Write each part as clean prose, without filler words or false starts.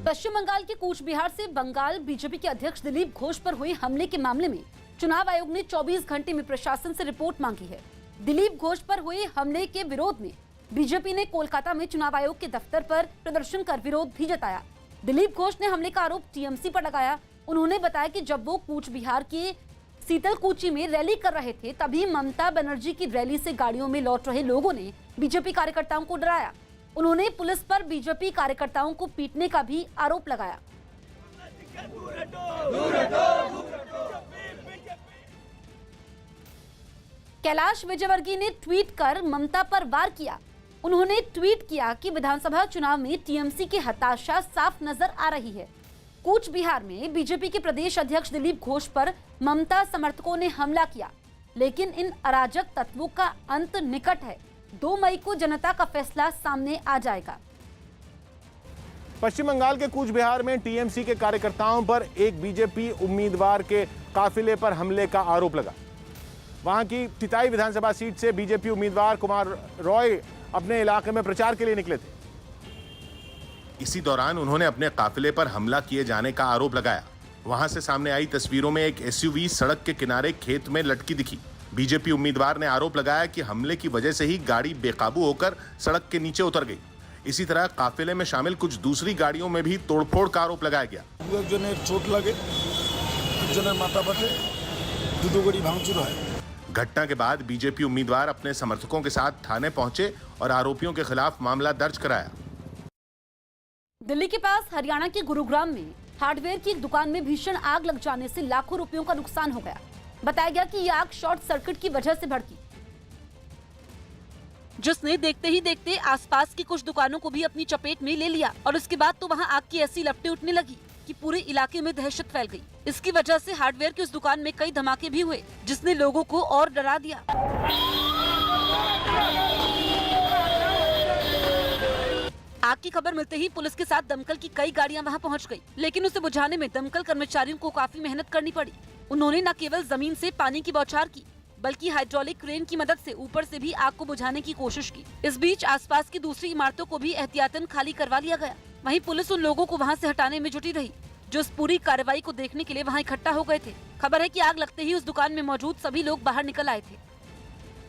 पश्चिम बंगाल के कूच बिहार से बंगाल बीजेपी के अध्यक्ष दिलीप घोष पर हुए हमले के मामले में चुनाव आयोग ने 24 घंटे में प्रशासन से रिपोर्ट मांगी है। दिलीप घोष पर हुए हमले के विरोध में बीजेपी ने कोलकाता में चुनाव आयोग के दफ्तर पर प्रदर्शन कर विरोध भी जताया। दिलीप घोष ने हमले का आरोप टीएमसी पर लगाया। उन्होंने बताया कि जब वो कूच बिहार के सीतलकुची में रैली कर रहे थे तभी ममता बनर्जी की रैली से गाड़ियों में लौट रहे लोगों ने बीजेपी कार्यकर्ताओं को डराया। उन्होंने पुलिस पर बीजेपी कार्यकर्ताओं को पीटने का भी आरोप लगाया। कैलाश विजयवर्गीय ने ट्वीट कर ममता पर वार किया। उन्होंने ट्वीट किया कि विधानसभा चुनाव में टीएमसी की हताशा साफ नजर आ रही है। कूच बिहार में बीजेपी के प्रदेश अध्यक्ष दिलीप घोष पर ममता समर्थकों ने हमला किया, लेकिन इन अराजक तत्वों का अंत निकट है। 2 मई को जनता का फैसला सामने आ जाएगा। पश्चिम बंगाल के कूच बिहार में टीएमसी के कार्यकर्ताओं पर एक बीजेपी उम्मीदवार के काफिले पर हमले का आरोप लगा। वहां की तिताई विधानसभा सीट से बीजेपी उम्मीदवार कुमार रॉय अपने इलाके में प्रचार के लिए निकले थे। इसी दौरान उन्होंने अपने काफिले पर हमला किए जाने का आरोप लगाया। वहां से सामने आई तस्वीरों में एक एसयूवी सड़क के किनारे खेत में लटकी दिखी। बीजेपी उम्मीदवार ने आरोप लगाया कि हमले की वजह से ही गाड़ी बेकाबू होकर सड़क के नीचे उतर गई। इसी तरह काफिले में शामिल कुछ दूसरी गाड़ियों में भी तोड़फोड़ का आरोप लगाया गया। चोट लगे, माथा पटे, दो गाड़ी भांगचूर है। घटना के बाद बीजेपी उम्मीदवार अपने समर्थकों के साथ थाने पहुंचे और आरोपियों के खिलाफ मामला दर्ज कराया। दिल्ली के पास हरियाणा के गुरुग्राम में हार्डवेयर की एक दुकान में भीषण आग लग जाने से लाखों रुपयों का नुकसान हो गया। बताया गया कि यह आग शॉर्ट सर्किट की वजह से भड़की, जिसने देखते ही देखते आसपास की कुछ दुकानों को भी अपनी चपेट में ले लिया और उसके बाद तो वहां आग की ऐसी लपटें उठने लगी कि पूरे इलाके में दहशत फैल गई। इसकी वजह से हार्डवेयर की उस दुकान में कई धमाके भी हुए, जिसने लोगों को और डरा दिया। आग की खबर मिलते ही पुलिस के साथ दमकल की कई गाड़ियां वहां पहुंच गई, लेकिन उसे बुझाने में दमकल कर्मचारियों को काफी मेहनत करनी पड़ी। उन्होंने न केवल जमीन से पानी की बौछार की, बल्कि हाइड्रोलिक क्रेन की मदद से ऊपर से भी आग को बुझाने की कोशिश की। इस बीच आसपास की दूसरी इमारतों को भी एहतियातन खाली करवा लिया गया। वहीं पुलिस उन लोगों को वहां से हटाने में जुटी रही जो इस पूरी कार्रवाई को देखने के लिए वहां इकट्ठा हो गए थे। खबर है कि आग लगते ही उस दुकान में मौजूद सभी लोग बाहर निकल आए थे।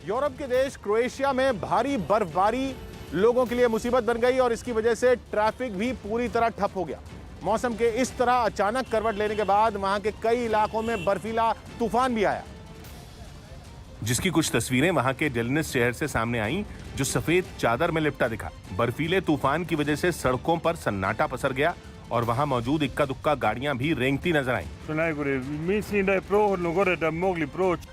यूरोप के देश क्रोएशिया में भारी बर्फबारी लोगों के लिए मुसीबत बन गई और इसकी वजह से ट्रैफिक भी पूरी तरह ठप हो गया। मौसम के इस तरह अचानक करवट लेने के बाद वहां के कई इलाकों में बर्फीला तूफान भी आया, जिसकी कुछ तस्वीरें वहां के डेलनिस शहर से सामने आईं, जो सफेद चादर में लिपटा दिखा। बर्फीले तूफान की वजह से सड़कों पर सन्नाटा पसर गया और वहां मौजूद इक्का दुक्का गाड़ियां भी रेंगती नजर आईं।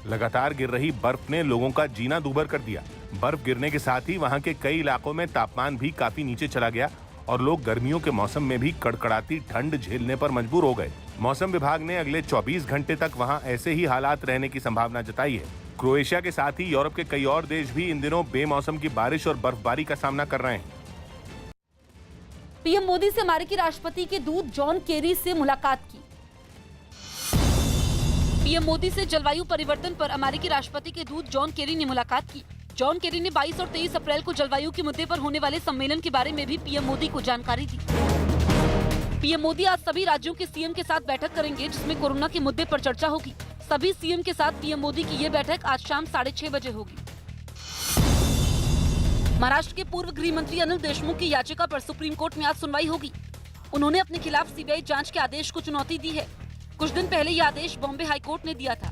लगातार गिर रही बर्फ ने लोगों का जीना दूभर कर दिया। बर्फ गिरने के साथ ही वहां के कई इलाकों में तापमान भी काफी नीचे चला गया और लोग गर्मियों के मौसम में भी कड़कड़ाती ठंड झेलने पर मजबूर हो गए। मौसम विभाग ने अगले 24 घंटे तक वहां ऐसे ही हालात रहने की संभावना जताई है। क्रोएशिया के साथ ही यूरोप के कई और देश भी इन दिनों बेमौसम की बारिश और बर्फबारी का सामना कर रहे हैं। पीएम मोदी से अमेरिकी राष्ट्रपति के दूत जॉन केरी से मुलाकात की। पीएम मोदी से जलवायु परिवर्तन पर अमेरिकी राष्ट्रपति के दूत जॉन केरी ने मुलाकात की। जॉन केरी ने 22 और 23 अप्रैल को जलवायु के मुद्दे पर होने वाले सम्मेलन के बारे में भी पीएम मोदी को जानकारी दी। पीएम मोदी आज सभी राज्यों के सीएम के साथ बैठक करेंगे, जिसमें कोरोना के मुद्दे पर चर्चा होगी। सभी सीएम के साथ पीएम मोदी की ये बैठक आज शाम 6:30 बजे होगी। महाराष्ट्र के पूर्व गृह मंत्री अनिल देशमुख की याचिका पर सुप्रीम कोर्ट में आज सुनवाई होगी। उन्होंने अपने खिलाफ सीबीआई जांच के आदेश को चुनौती दी है। कुछ दिन पहले ये आदेश बॉम्बे हाईकोर्ट ने दिया था।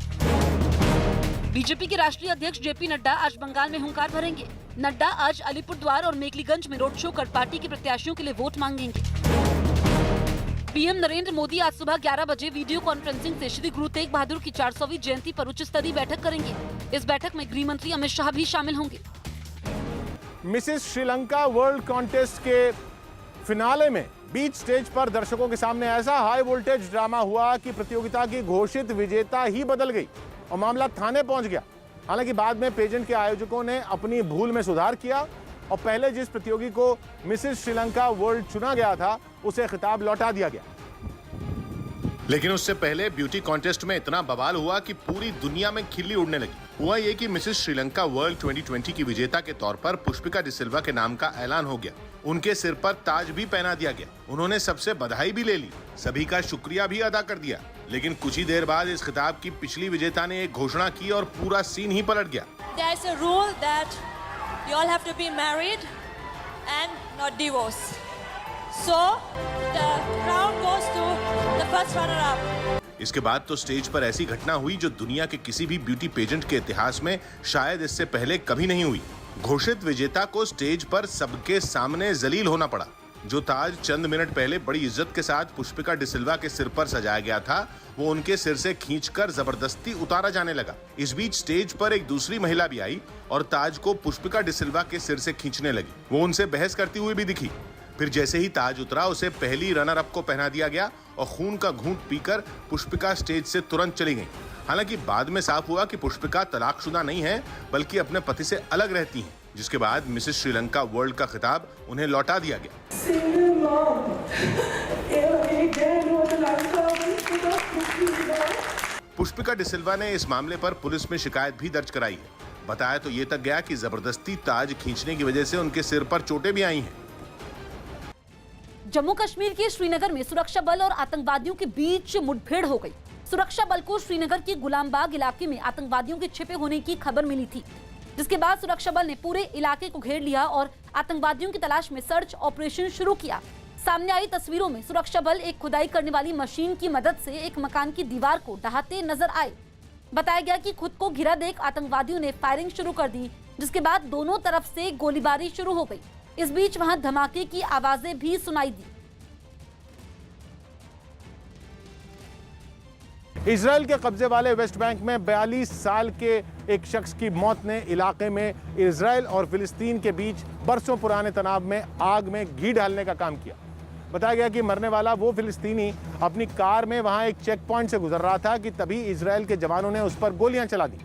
बीजेपी के राष्ट्रीय अध्यक्ष जेपी नड्डा आज बंगाल में हुंकार भरेंगे। नड्डा आज अलीपुरद्वार और मेखलीगंज में रोड शो कर पार्टी के प्रत्याशियों के लिए वोट मांगेंगे। पीएम नरेंद्र मोदी आज सुबह 11 बजे वीडियो कॉन्फ्रेंसिंग से श्री गुरु तेग बहादुर की 400वीं जयंती पर उच्च स्तरीय बैठक करेंगे। इस बैठक में गृह मंत्री अमित शाह भी शामिल होंगे। मिसेस श्रीलंका वर्ल्ड कॉन्टेस्ट के फिनाले में बीच स्टेज पर दर्शकों के सामने ऐसा हाई वोल्टेज ड्रामा हुआ कि प्रतियोगिता की घोषित विजेता ही बदल गई और मामला थाने पहुंच गया। हालांकि बाद में पेजेंट के आयोजकों ने अपनी भूल में सुधार किया और पहले जिस प्रतियोगी को मिसेस श्रीलंका वर्ल्ड चुना गया था उसे खिताब लौटा दिया गया। लेकिन उससे पहले ब्यूटी कॉन्टेस्ट में इतना बवाल हुआ कि पूरी दुनिया में खिल्ली उड़ने लगी। हुआ ये कि मिसेस श्रीलंका वर्ल्ड 2020 की विजेता के तौर पर पुष्पिका डिसिल्वा के नाम का ऐलान हो गया। उनके सिर पर ताज भी पहना दिया गया। उन्होंने सबसे बधाई भी ले ली, सभी का शुक्रिया भी अदा कर दिया। लेकिन कुछ ही देर बाद इस खिताब की पिछली विजेता ने एक घोषणा की और पूरा सीन ही पलट गया। There's a rule that you all have to be married and not divorced. So the crown goes to the first runner-up. इसके बाद तो स्टेज पर ऐसी घटना हुई जो दुनिया के किसी भी ब्यूटी पेजेंट के इतिहास में शायद इससे पहले कभी नहीं हुई। घोषित विजेता को स्टेज पर सबके सामने जलील होना पड़ा। जो ताज चंद मिनट पहले बड़ी इज्जत के साथ पुष्पिका डिसिल्वा के सिर पर सजाया गया था, वो उनके सिर से खींचकर जबरदस्ती उतारा जाने लगा। इस बीच स्टेज पर एक दूसरी महिला भी आई और ताज को पुष्पिका डिसिल्वा के सिर से खींचने लगी। वो उनसे बहस करती हुई भी दिखी। फिर जैसे ही ताज उतरा, उसे पहली रनर अप को पहना दिया गया और खून का घूंट पीकर पुष्पिका स्टेज से तुरंत चली गई। हालांकि बाद में साफ हुआ कि पुष्पिका तलाकशुदा नहीं है, बल्कि अपने पति से अलग रहती हैं, जिसके बाद मिसेस श्रीलंका वर्ल्ड का खिताब उन्हें लौटा दिया गया। पुष्पिका डिसिल्वा ने इस मामले पर पुलिस में शिकायत भी दर्ज कराई है। बताया तो ये तक गया कि जबरदस्ती ताज खींचने की वजह से उनके सिर पर चोटें भी आई हैं। जम्मू कश्मीर के श्रीनगर में सुरक्षा बल और आतंकवादियों के बीच मुठभेड़ हो गई। सुरक्षा बल को श्रीनगर के गुलामबाग इलाके में आतंकवादियों के छिपे होने की खबर मिली थी, जिसके बाद सुरक्षा बल ने पूरे इलाके को घेर लिया और आतंकवादियों की तलाश में सर्च ऑपरेशन शुरू किया। सामने आई तस्वीरों में सुरक्षा बल एक खुदाई करने वाली मशीन की मदद से एक मकान की दीवार को ढहाते नजर आए। बताया गया कि खुद को घिरा देख आतंकवादियों ने फायरिंग शुरू कर दी, जिसके बाद दोनों तरफ से गोलीबारी शुरू हो गई। इस बीच वहां धमाके की आवाजें भी सुनाई दी। इजराइल के कब्जे वाले वेस्ट बैंक में 42 साल के एक शख्स की मौत ने इलाके में इजराइल और फिलिस्तीन के बीच बरसों पुराने तनाव में आग में घी डालने का काम किया। बताया गया कि मरने वाला वो फिलिस्तीनी अपनी कार में वहां एक चेक पॉइंट से गुजर रहा था कि तभी इजराइल के जवानों ने उस पर गोलियां चला दी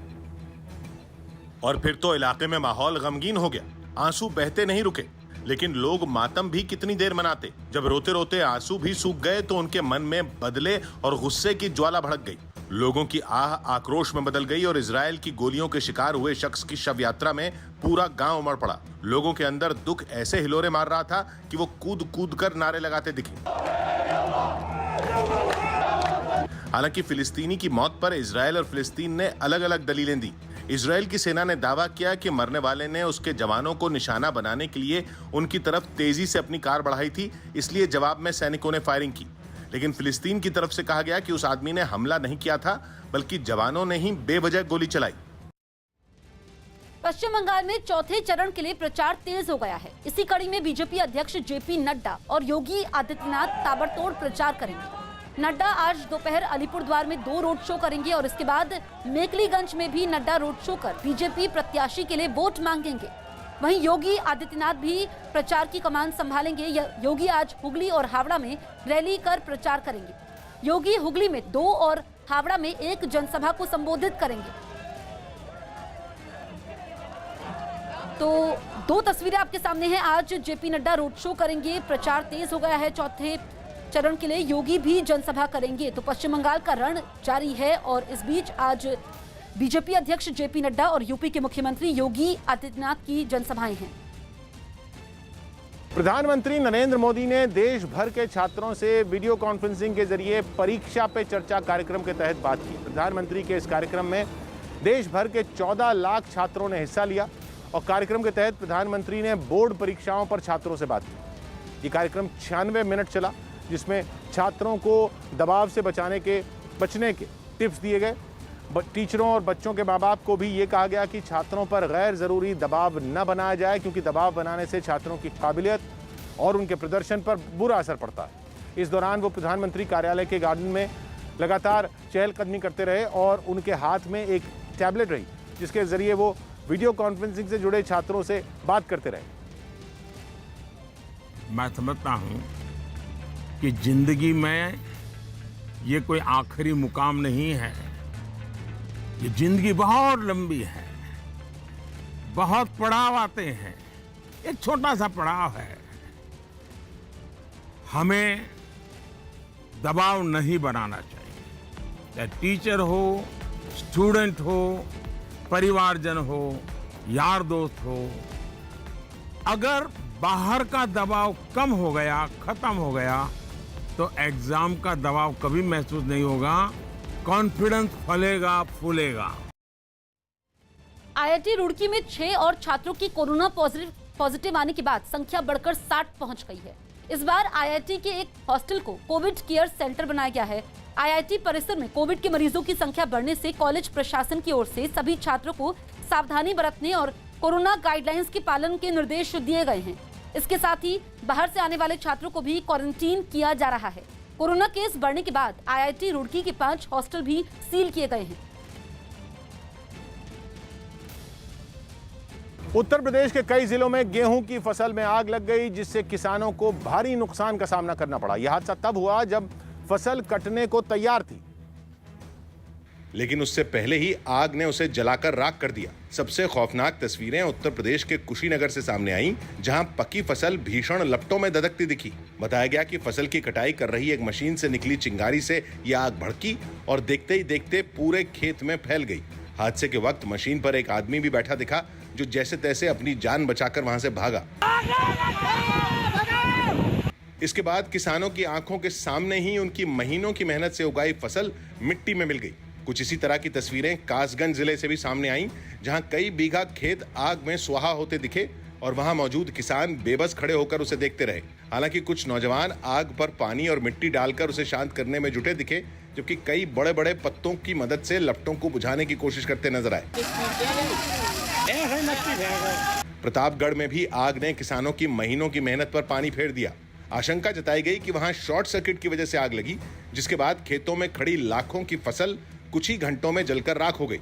और फिर तो इलाके में माहौल गमगीन हो गया। आंसू बहते नहीं रुके, लेकिन लोग मातम भी कितनी देर मनाते। जब रोते रोते आंसू भी सूख गए तो उनके मन में बदले और गुस्से की ज्वाला भड़क गई। लोगों की आह आक्रोश में बदल गई और इजराइल की गोलियों के शिकार हुए शख्स की शव यात्रा में पूरा गांव उमड़ पड़ा। लोगों के अंदर दुख ऐसे हिलोरे मार रहा था कि वो कूद कूद कर नारे लगाते दिखे। हालांकि फिलिस्तीनी की मौत पर इजराइल और फिलिस्तीन ने अलग अलग दलीलें दी। इजराइल की सेना ने दावा किया कि मरने वाले ने उसके जवानों को निशाना बनाने के लिए उनकी तरफ तेजी से अपनी कार बढ़ाई थी, इसलिए जवाब में सैनिकों ने फायरिंग की। लेकिन फिलिस्तीन की तरफ से कहा गया कि उस आदमी ने हमला नहीं किया था, बल्कि जवानों ने ही बेवजह गोली चलाई। पश्चिम बंगाल में चौथे चरण के लिए प्रचार तेज हो गया है। इसी कड़ी में बीजेपी अध्यक्ष जेपी नड्डा और योगी आदित्यनाथ ताबड़तोड़ प्रचार करेंगे। नड्डा आज दोपहर अलीपुरद्वार में 2 रोड शो करेंगे और इसके बाद मेखलीगंज में भी नड्डा रोड शो कर बीजेपी प्रत्याशी के लिए वोट मांगेंगे। वहीं योगी आदित्यनाथ भी प्रचार की कमान संभालेंगे। योगी आज हुगली और हावड़ा में रैली कर प्रचार करेंगे। योगी हुगली में 2 और हावड़ा में 1 जनसभा को संबोधित करेंगे। तो 2 तस्वीरें आपके सामने हैं। आज जेपी नड्डा रोड शो करेंगे, प्रचार तेज हो गया है। चौथे चरण के लिए योगी भी जनसभा करेंगे। तो पश्चिम बंगाल का रण जारी है और इस बीच आज बीजेपी अध्यक्ष जेपी नड्डा और यूपी के मुख्यमंत्री योगी आदित्यनाथ की जनसभाएं हैं। प्रधानमंत्री नरेंद्र मोदी ने देश भर के छात्रों से वीडियो कॉन्फ्रेंसिंग के जरिए परीक्षा पे चर्चा कार्यक्रम के तहत बात की। प्रधानमंत्री के इस कार्यक्रम में देश भर के 14 लाख छात्रों ने हिस्सा लिया और कार्यक्रम के तहत प्रधानमंत्री ने बोर्ड परीक्षाओं पर छात्रों से बात की। ये कार्यक्रम 96 मिनट चला, जिसमें छात्रों को दबाव से बचने के टिप्स दिए गए। टीचरों और बच्चों के माँ बाप को भी ये कहा गया कि छात्रों पर गैर ज़रूरी दबाव न बनाया जाए, क्योंकि दबाव बनाने से छात्रों की काबिलियत और उनके प्रदर्शन पर बुरा असर पड़ता है। इस दौरान वो प्रधानमंत्री कार्यालय के गार्डन में लगातार चहलकदमी करते रहे और उनके हाथ में एक टैबलेट रही, जिसके ज़रिए वो वीडियो कॉन्फ्रेंसिंग से जुड़े छात्रों से बात करते रहे। मैं समझता हूँ कि जिंदगी में ये कोई आखिरी मुकाम नहीं है। ये जिंदगी बहुत लंबी है, बहुत पड़ाव आते हैं। एक छोटा सा पड़ाव है। हमें दबाव नहीं बनाना चाहिए, चाहे टीचर हो, स्टूडेंट हो, परिवारजन हो, यार दोस्त हो। अगर बाहर का दबाव कम हो गया, खत्म हो गया, तो एग्जाम का दबाव कभी महसूस नहीं होगा। कॉन्फिडेंस फलेगा, फूलेगा। आईआईटी रुड़की में 6 और छात्रों की कोरोना पॉजिटिव आने के बाद संख्या बढ़कर 60 पहुंच गई है। इस बार आईआईटी के एक हॉस्टल को कोविड केयर सेंटर बनाया गया है। आईआईटी परिसर में कोविड के मरीजों की संख्या बढ़ने से कॉलेज प्रशासन की ओर से सभी छात्रों को सावधानी बरतने और कोरोना गाइडलाइंस के पालन के निर्देश दिए गए हैं। इसके साथ ही बाहर से आने वाले छात्रों को भी क्वारंटीन किया जा रहा है। कोरोना केस बढ़ने के बाद आईआईटी रुड़की के 5 हॉस्टल भी सील किए गए हैं। उत्तर प्रदेश के कई जिलों में गेहूं की फसल में आग लग गई, जिससे किसानों को भारी नुकसान का सामना करना पड़ा। यह हादसा तब हुआ जब फसल कटने को तैयार थी, लेकिन उससे पहले ही आग ने उसे जलाकर राख कर दिया। सबसे खौफनाक तस्वीरें उत्तर प्रदेश के कुशीनगर से सामने आईं, जहां पकी फसल भीषण लपटों में दधकती दिखी। बताया गया कि फसल की कटाई कर रही एक मशीन से निकली चिंगारी से यह आग भड़की और देखते ही देखते पूरे खेत में फैल गई। हादसे के वक्त मशीन पर एक आदमी भी बैठा दिखा, जो जैसे तैसे अपनी जान बचाकर वहां से भागा। इसके बाद किसानों की आंखों के सामने ही उनकी महीनों की मेहनत से उगाई फसल मिट्टी में मिल गई। कुछ इसी तरह की तस्वीरें कासगंज जिले से भी सामने आईं, जहां कई बीघा खेत आग में सुहा होते दिखे और वहां मौजूद किसान बेबस खड़े होकर उसे देखते रहे। हालांकि कुछ नौजवान आग पर पानी और मिट्टी डालकर उसे शांत करने में जुटे दिखे, जबकि कई बड़े बड़े पत्तों की मदद से लपटों को बुझाने की कोशिश करते नजर आए। प्रतापगढ़ में भी आग ने किसानों की महीनों की मेहनत पर पानी फेर दिया। आशंका जताई गई कि वहां शॉर्ट सर्किट की वजह से आग लगी, जिसके बाद खेतों में खड़ी लाखों की फसल कुछ ही घंटों में जलकर राख हो गई।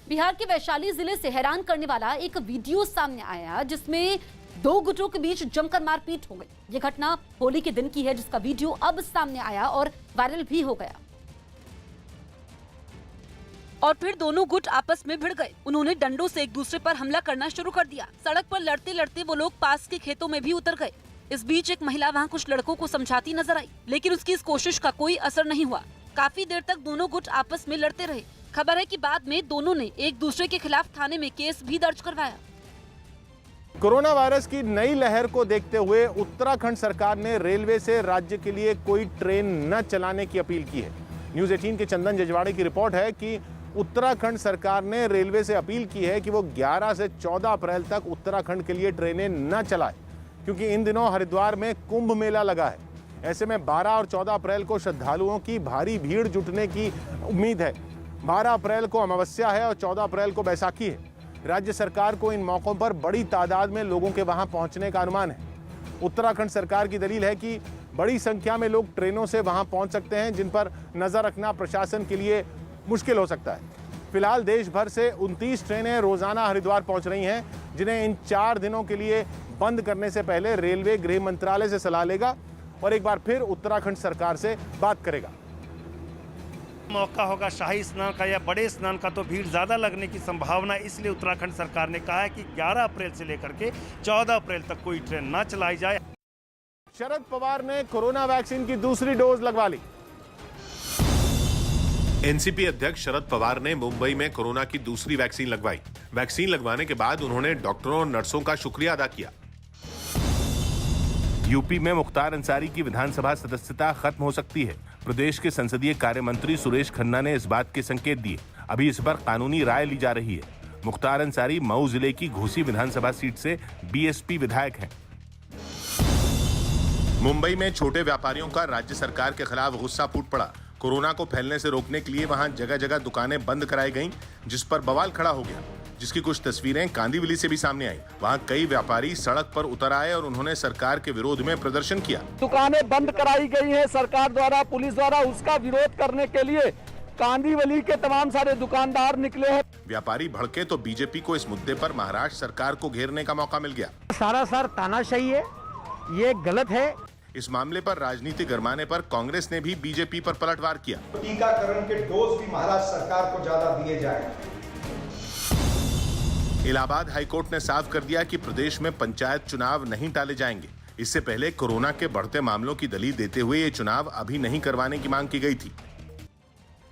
बिहार के वैशाली जिले से हैरान करने वाला एक वीडियो सामने आया, जिसमें 2 गुटों के बीच जमकर मारपीट हो गई। यह घटना होली के दिन की है, जिसका वीडियो अब सामने आया और वायरल भी हो गया। और फिर दोनों गुट आपस में भिड़ गए। उन्होंने डंडों से एक दूसरे पर हमला करना शुरू कर दिया। सड़क पर लड़ते लड़ते वो लोग पास के खेतों में भी उतर गए। इस बीच एक महिला वहां कुछ लड़कों को समझाती नजर आई, लेकिन उसकी इस कोशिश का कोई असर नहीं हुआ। काफी देर तक दोनों गुट आपस में लड़ते रहे। खबर है कि बाद में दोनों ने एक दूसरे के खिलाफ थाने में केस भी दर्ज करवाया। कोरोना वायरस की नई लहर को देखते हुए उत्तराखंड सरकार ने रेलवे से राज्य के लिए कोई ट्रेन न चलाने की अपील की है। न्यूज़ 18 के चंदन जजवाड़े की रिपोर्ट है कि उत्तराखंड सरकार ने रेलवे से अपील की है कि वो 11 से 14 अप्रैल तक उत्तराखंड के लिए ट्रेनें न चलाए, क्योंकि इन दिनों हरिद्वार में कुंभ मेला लगा है। ऐसे में 12 और 14 अप्रैल को श्रद्धालुओं की भारी भीड़ जुटने की उम्मीद है। 12 अप्रैल को अमावस्या है और 14 अप्रैल को बैसाखी है। राज्य सरकार को इन मौकों पर बड़ी तादाद में लोगों के वहां पहुंचने का अनुमान है। उत्तराखंड सरकार की दलील है कि बड़ी संख्या में लोग ट्रेनों से वहां पहुंच सकते हैं, जिन पर नजर रखना प्रशासन के लिए मुश्किल हो सकता है। फिलहाल देश भर से 29 ट्रेनें रोजाना हरिद्वार पहुंच रही हैं, जिन्हें इन 4 दिनों के लिए बंद करने से पहले रेलवे गृह मंत्रालय से सलाह लेगा और एक बार फिर उत्तराखंड सरकार से बात करेगा। मौका होगा शाही स्नान का या बड़े स्नान का, तो भीड़ ज़्यादा लगने की संभावना, इसलिए उत्तराखंड सरकार ने कहा है कि 11 अप्रैल से लेकर के 14 अप्रैल तक कोई ट्रेन ना चलाई जाए। शरद पवार ने कोरोना वैक्सीन की दूसरी डोज लगवा ली। एनसीपी अध्यक्ष शरद पवार ने मुंबई में कोरोना की दूसरी वैक्सीन लगवाई। वैक्सीन लगवाने के बाद उन्होंने डॉक्टरों और नर्सों का शुक्रिया अदा किया। यूपी में मुख्तार अंसारी की विधानसभा सदस्यता खत्म हो सकती है। प्रदेश के संसदीय कार्य मंत्री सुरेश खन्ना ने इस बात के संकेत दिए। अभी इस पर कानूनी राय ली जा रही है। मुख्तार अंसारी मऊ जिले की घोसी विधानसभा सीट से बीएसपी विधायक हैं। मुंबई में छोटे व्यापारियों का राज्य सरकार के खिलाफ गुस्सा फूट पड़ा। कोरोना को फैलने से रोकने के लिए वहां जगह जगह दुकानें बंद कराई गईं, जिस पर बवाल खड़ा हो गया, जिसकी कुछ तस्वीरें कांदिवली से भी सामने आई। वहां कई व्यापारी सड़क पर उतर आए और उन्होंने सरकार के विरोध में प्रदर्शन किया। दुकानें बंद कराई गई हैं सरकार द्वारा, पुलिस द्वारा। उसका विरोध करने के लिए कांदिवली के तमाम सारे दुकानदार निकले हैं। व्यापारी भड़के तो बीजेपी को इस मुद्दे पर महाराष्ट्र सरकार को घेरने का मौका मिल गया। सारा सर तानाशाही है, ये गलत है। इस मामले पर राजनीति गरमाने पर कांग्रेस ने भी बीजेपी पर पलटवार किया। टीकाकरण के डोज भी महाराष्ट्र सरकार को ज्यादा दिए जाए। इलाहाबाद हाईकोर्ट ने साफ कर दिया कि प्रदेश में पंचायत चुनाव नहीं टाले जाएंगे। इससे पहले कोरोना के बढ़ते मामलों की दलील देते हुए ये चुनाव अभी नहीं करवाने की मांग की गई थी।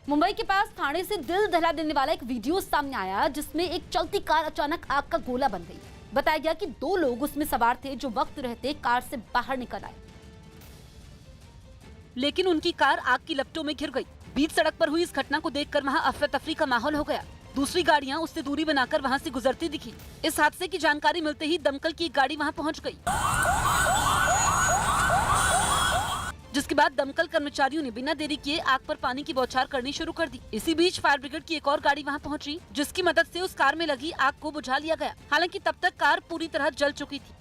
मुंबई के पास थाने से दिल दहला देने वाला एक वीडियो सामने आया, जिसमें एक चलती कार अचानक आग का गोला बन गई। बताया गया कि 2 लोग उसमें सवार थे जो वक्त रहते कार से बाहर निकल आए, लेकिन उनकी कार आग की लपटों में घिर गई। बीच सड़क पर हुई इस घटना को देखकर वहां अफरा तफरी का माहौल हो गया। दूसरी गाड़ियां उससे दूरी बनाकर वहां से गुजरती दिखी। इस हादसे की जानकारी मिलते ही दमकल की एक गाड़ी वहां पहुंच गई, जिसके बाद दमकल कर्मचारियों ने बिना देरी किए आग पर पानी की बौछार करनी शुरू कर दी। इसी बीच फायर ब्रिगेड की एक और गाड़ी वहां पहुंची, जिसकी मदद से उस कार में लगी आग को बुझा लिया गया। हालांकि तब तक कार पूरी तरह जल चुकी थी।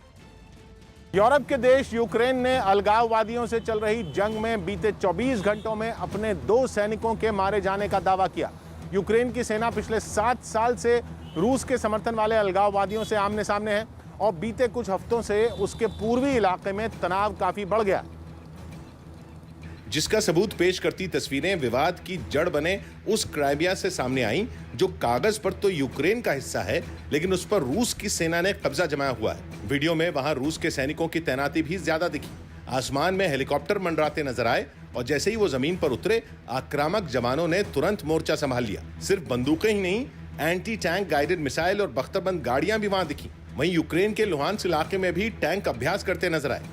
यूरोप के देश यूक्रेन ने अलगाववादियों से चल रही जंग में बीते 24 घंटों में अपने 2 सैनिकों के मारे जाने का दावा किया। यूक्रेन की सेना पिछले 7 साल से रूस के समर्थन वाले अलगाववादियों से आमने सामने है और बीते कुछ हफ्तों से उसके पूर्वी इलाके में तनाव काफी बढ़ गया, जिसका सबूत पेश करती तस्वीरें विवाद की जड़ बने उस क्राइमिया से सामने आईं, जो कागज पर तो यूक्रेन का हिस्सा है, लेकिन उस पर रूस की सेना ने कब्जा जमाया हुआ है। वीडियो में वहां रूस के सैनिकों की तैनाती भी ज्यादा दिखी। आसमान में हेलीकॉप्टर मंडराते नजर आए और जैसे ही वो जमीन पर उतरे, आक्रामक जवानों ने तुरंत मोर्चा संभाल लिया। सिर्फ बंदूकें ही नहीं, एंटी टैंक गाइडेड मिसाइल और बख्तरबंद गाड़ियां भी वहां दिखी। वहीं यूक्रेन के लुहांस्क इलाके में भी टैंक अभ्यास करते नजर आए।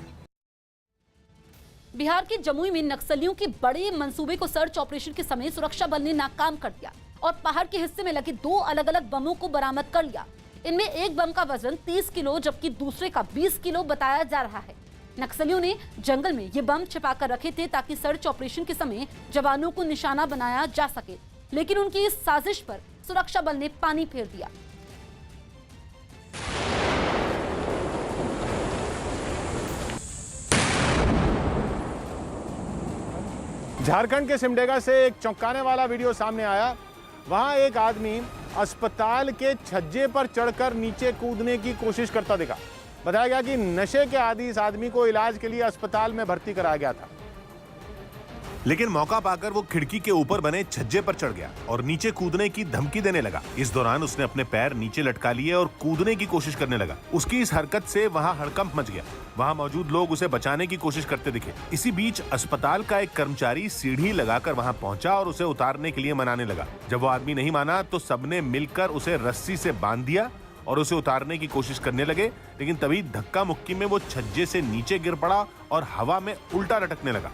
बिहार के जमुई में नक्सलियों के बड़े मंसूबे को सर्च ऑपरेशन के समय सुरक्षा बल ने नाकाम कर दिया और पहाड़ के हिस्से में लगे 2 अलग-अलग बमों को बरामद कर लिया। इनमें एक बम का वजन 30 किलो जबकि दूसरे का 20 किलो बताया जा रहा है। नक्सलियों ने जंगल में ये बम छिपाकर रखे थे ताकि सर्च ऑपरेशन के समय जवानों को निशाना बनाया जा सके, लेकिन उनकी इस साजिश पर सुरक्षा बल ने पानी फेर दिया। झारखंड के सिमडेगा से एक चौंकाने वाला वीडियो सामने आया। वहां एक आदमी अस्पताल के छज्जे पर चढ़कर नीचे कूदने की कोशिश करता दिखा। बताया गया कि नशे के आदी इस आदमी को इलाज के लिए अस्पताल में भर्ती कराया गया था, लेकिन मौका पाकर वो खिड़की के ऊपर बने छज्जे पर चढ़ गया और नीचे कूदने की धमकी देने लगा। इस दौरान उसने अपने पैर नीचे लटका लिए और कूदने की कोशिश करने लगा। उसकी इस हरकत से वहां हड़कंप मच गया। वहां मौजूद लोग उसे बचाने की कोशिश करते दिखे। इसी बीच अस्पताल का एक कर्मचारी सीढ़ी लगाकर वहां पहुंचा और उसे उतारने के लिए मनाने लगा। जब वो आदमी नहीं माना तो सबने मिलकर उसे रस्सी से बांध दिया और उसे उतारने की कोशिश करने लगे, लेकिन तभी धक्का मुक्की में वो छज्जे से नीचे गिर पड़ा और हवा में उल्टा लटकने लगा।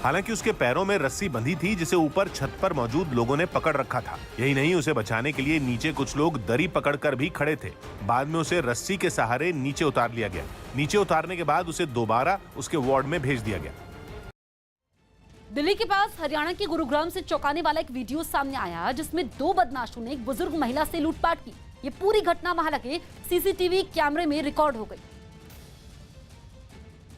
हालांकि उसके पैरों में रस्सी बंधी थी जिसे ऊपर छत पर मौजूद लोगों ने पकड़ रखा था। यही नहीं, उसे बचाने के लिए नीचे कुछ लोग दरी पकड़कर भी खड़े थे। बाद में उसे रस्सी के सहारे नीचे उतार लिया गया। नीचे उतारने के बाद उसे दोबारा उसके वार्ड में भेज दिया गया। दिल्ली के पास हरियाणा के गुरुग्राम से चौंकाने वाला एक वीडियो सामने आया, जिसमें 2 बदमाशों ने एक बुजुर्ग महिला से लूटपाट की। ये पूरी घटना वहां लगे सीसीटीवी कैमरे में रिकॉर्ड हो गई,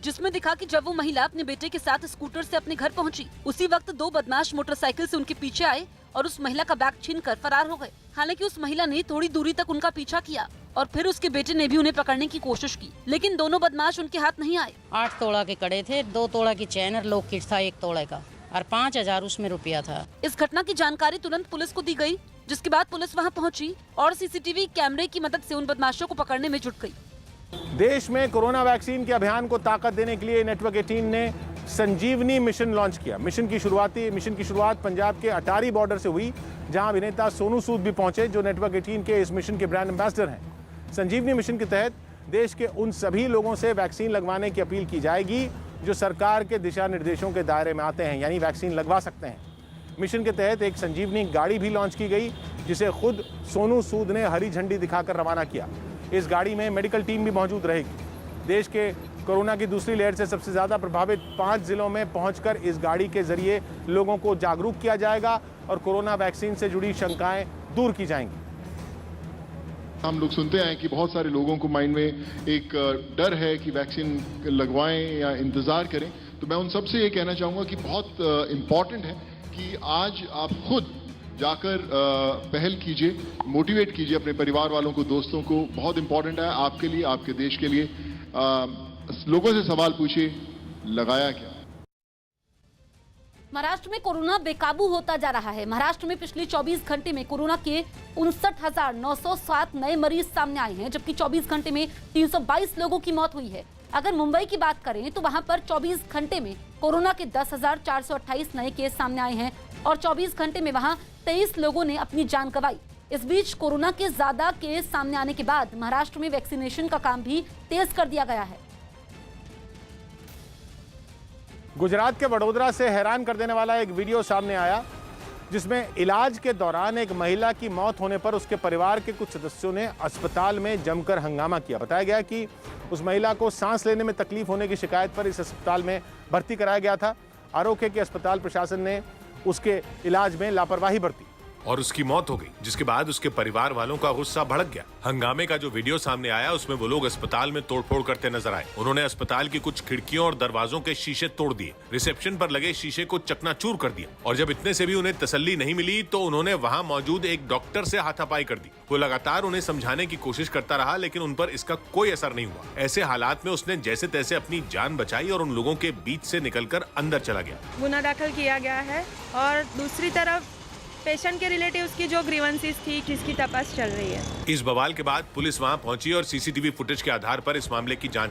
जिसमें दिखा कि जब वो महिला अपने बेटे के साथ स्कूटर से अपने घर पहुंची, उसी वक्त 2 बदमाश मोटरसाइकिल से उनके पीछे आए और उस महिला का बैग छीनकर फरार हो गए। हालांकि उस महिला ने थोड़ी दूरी तक उनका पीछा किया और फिर उसके बेटे ने भी उन्हें पकड़ने की कोशिश की, लेकिन दोनों बदमाश उनके हाथ नहीं आए। 8 तोला के कड़े थे, 2 तोला की चैन और लॉक किट था 1 तोले का और 5000 उसमें रुपया था। इस घटना की जानकारी तुरंत पुलिस को दी गई, जिसके बाद पुलिस वहां पहुंची और सीसीटीवी कैमरे की मदद से उन बदमाशों को पकड़ने में जुट गई। देश में कोरोना वैक्सीन के अभियान को ताकत देने के लिए नेटवर्क 18 ने संजीवनी मिशन लॉन्च किया। मिशन की शुरुआत पंजाब के अटारी बॉर्डर से हुई, जहां अभिनेता सोनू सूद भी पहुंचे, जो नेटवर्क 18 के इस मिशन के ब्रांड एम्बेसडर हैं। संजीवनी मिशन के तहत देश के उन सभी लोगों से वैक्सीन लगवाने की अपील की जाएगी जो सरकार के दिशा निर्देशों के दायरे में आते हैं, यानी वैक्सीन लगवा सकते हैं। मिशन के तहत एक संजीवनी गाड़ी भी लॉन्च की गई, जिसे खुद सोनू सूद ने हरी झंडी दिखाकर रवाना किया। इस गाड़ी में मेडिकल टीम भी मौजूद रहेगी। देश के कोरोना की दूसरी लहर से सबसे ज़्यादा प्रभावित 5 जिलों में पहुंचकर इस गाड़ी के जरिए लोगों को जागरूक किया जाएगा और कोरोना वैक्सीन से जुड़ी शंकाएं दूर की जाएंगी। हम लोग सुनते हैं कि बहुत सारे लोगों को माइंड में एक डर है कि वैक्सीन लगवाएं या इंतज़ार करें, तो मैं उन सबसे ये कहना चाहूँगा कि बहुत इम्पॉर्टेंट है कि आज आप खुद जाकर पहल कीजिए, मोटिवेट कीजिए अपने परिवार वालों को, दोस्तों को। बहुत इंपॉर्टेंट है आपके लिए, आपके देश के लिए। लोगों से सवाल पूछिए, लगाया क्या। महाराष्ट्र में कोरोना बेकाबू होता जा रहा है। महाराष्ट्र में पिछले 24 घंटे में कोरोना के 59,907 नए मरीज सामने आए हैं, जबकि 24 घंटे में 322 लोगों की मौत हुई है। अगर मुंबई की बात करें तो वहां पर 24 घंटे में कोरोना के 10,428 नए केस सामने आए हैं और 24 घंटे में वहां 23 लोगों ने अपनी जान गंवाई। इस बीच कोरोना के ज्यादा केस सामने आने के बाद महाराष्ट्र में वैक्सीनेशन का काम भी तेज कर दिया गया है। गुजरात के वडोदरा से हैरान कर देने वाला एक वीडियो सामने आया, जिसमें इलाज के दौरान एक महिला की मौत होने पर उसके परिवार के कुछ सदस्यों ने अस्पताल में जमकर हंगामा किया। बताया गया कि उस महिला को सांस लेने में तकलीफ होने की शिकायत पर इस अस्पताल में भर्ती कराया गया था। आरोप है कि अस्पताल प्रशासन ने उसके इलाज में लापरवाही बरती और उसकी मौत हो गई, जिसके बाद उसके परिवार वालों का गुस्सा भड़क गया। हंगामे का जो वीडियो सामने आया उसमें वो लोग अस्पताल में तोड़फोड़ करते नजर आए। उन्होंने अस्पताल की कुछ खिड़कियों और दरवाजों के शीशे तोड़ दिए, रिसेप्शन पर लगे शीशे को चकनाचूर कर दिया और जब इतने से भी उन्हें तसल्ली नहीं मिली तो उन्होंने वहां मौजूद एक डॉक्टर से हाथापाई कर दी। वो लगातार उन्हें समझाने की कोशिश करता रहा, लेकिन उन पर इसका कोई असर नहीं हुआ। ऐसे हालात में उसने जैसे तैसे अपनी जान बचाई और उन लोगों के बीच से निकलकर अंदर चला गया। गुना दाखिल किया गया है और दूसरी तरफ पेशेंट के रिलेटिव्स की जो ग्रीवेंसेस थी जिसकी तपास चल रही है। इस बवाल के बाद पुलिस वहां पहुंची और सीसीटीवी फुटेज के आधार पर इस मामले की जांच